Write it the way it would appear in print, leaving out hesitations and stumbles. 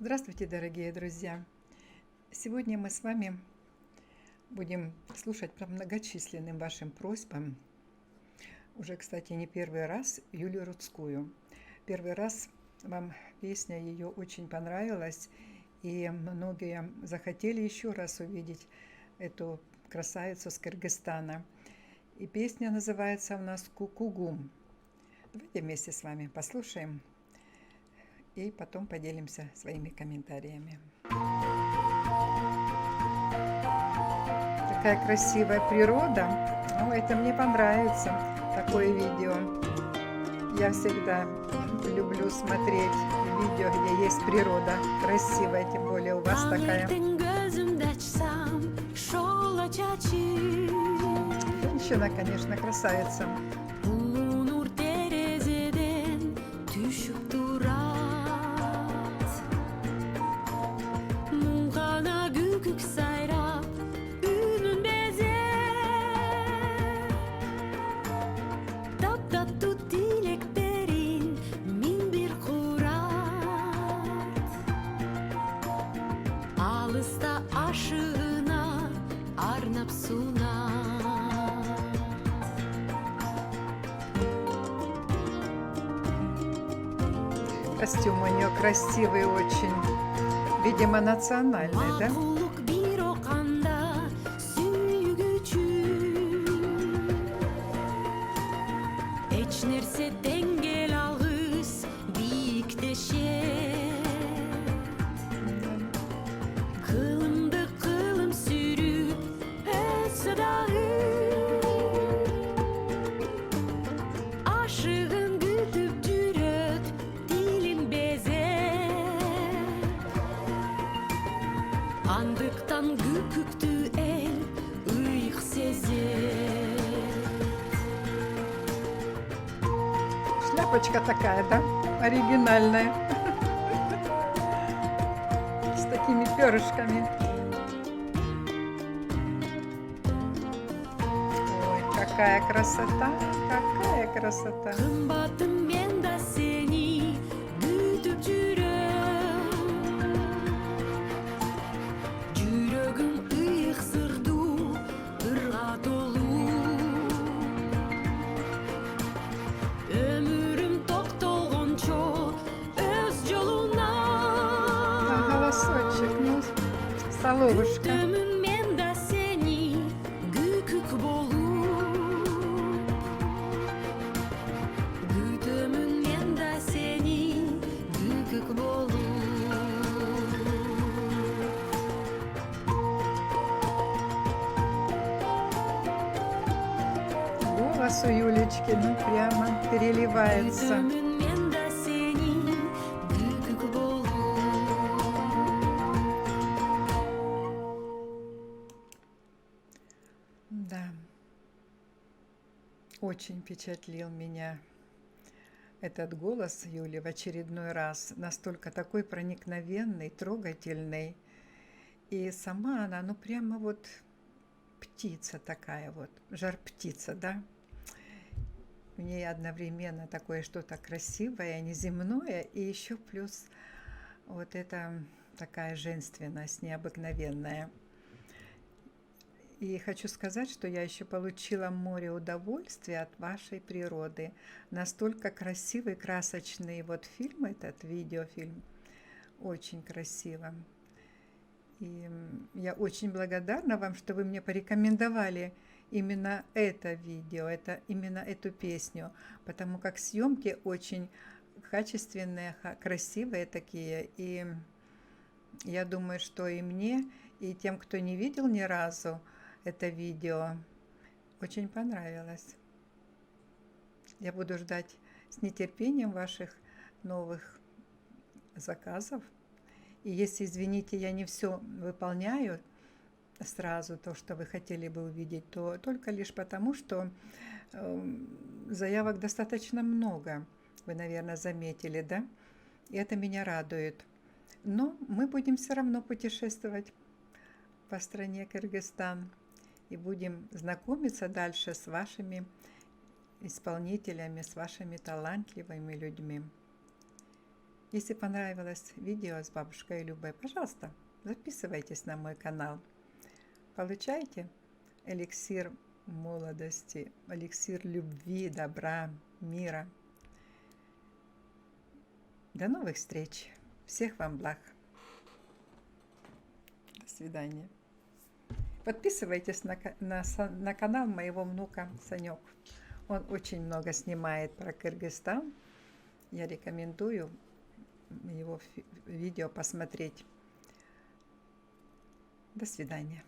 Здравствуйте, дорогие друзья! Сегодня мы с вами будем слушать по многочисленным вашим просьбам. Уже, кстати, не первый раз Юлию Рудскую. Первый раз вам песня ее очень понравилась, и многие захотели еще раз увидеть эту красавицу с Кыргызстана. И песня называется у нас «Кукугум». Давайте вместе с вами послушаем и потом поделимся своими комментариями. Такая красивая природа. Ну, это мне понравится, такое видео. Я всегда люблю смотреть видео, где есть природа красивая, тем более у вас такая. Женщина, конечно, красавица. Костюм у нее красивый очень. Видимо, национальный, да? Андыктан күпүктүү эл ыйык сезет. Шляпочка такая, да? Оригинальная. С такими перышками. Ой, какая красота! Какая красота! Кымбатым мен да сени күтүп жүрөм. Жүрөгүм ыйык сырдуу, ырга толуу. Өмүрүм токтогончо өз жолуна. Голосочек, ну, соловушка. Күтөмүн мен да сени күкүк болуп. Күтөмүн мен да сени күкүк болуп. Голос у Юлечки, ну, прямо переливается. Күтөмүн мен да сени күкүк болуп. Да. Очень впечатлил меня этот голос Юли в очередной раз. Настолько такой проникновенный, трогательный. И сама она, ну, прямо вот птица такая вот, жар-птица, да? В ней одновременно такое что-то красивое, неземное, и еще плюс вот это такая женственность необыкновенная. И хочу сказать, что я еще получила море удовольствия от вашей природы. Настолько красивый, красочный вот фильм этот, видеофильм. Очень красиво. И я очень благодарна вам, что вы мне порекомендовали именно это видео, именно эту песню, потому как съемки очень качественные, красивые такие. И я думаю, что и мне, и тем, кто не видел ни разу это видео, очень понравилось. Я буду ждать с нетерпением ваших новых заказов. И если, извините, я не все выполняю сразу, то, что вы хотели бы увидеть, то только лишь потому, что заявок достаточно много, вы, наверное, заметили, да? И это меня радует. Но мы будем все равно путешествовать по стране Кыргызстан и будем знакомиться дальше с вашими исполнителями, с вашими талантливыми людьми. Если понравилось видео с бабушкой Любой, пожалуйста, записывайтесь на мой канал. Получайте эликсир молодости, эликсир любви, добра, мира. До новых встреч. Всех вам благ. До свидания. Подписывайтесь на канал моего внука Санек. Он очень много снимает про Кыргызстан. Я рекомендую его видео посмотреть. До свидания.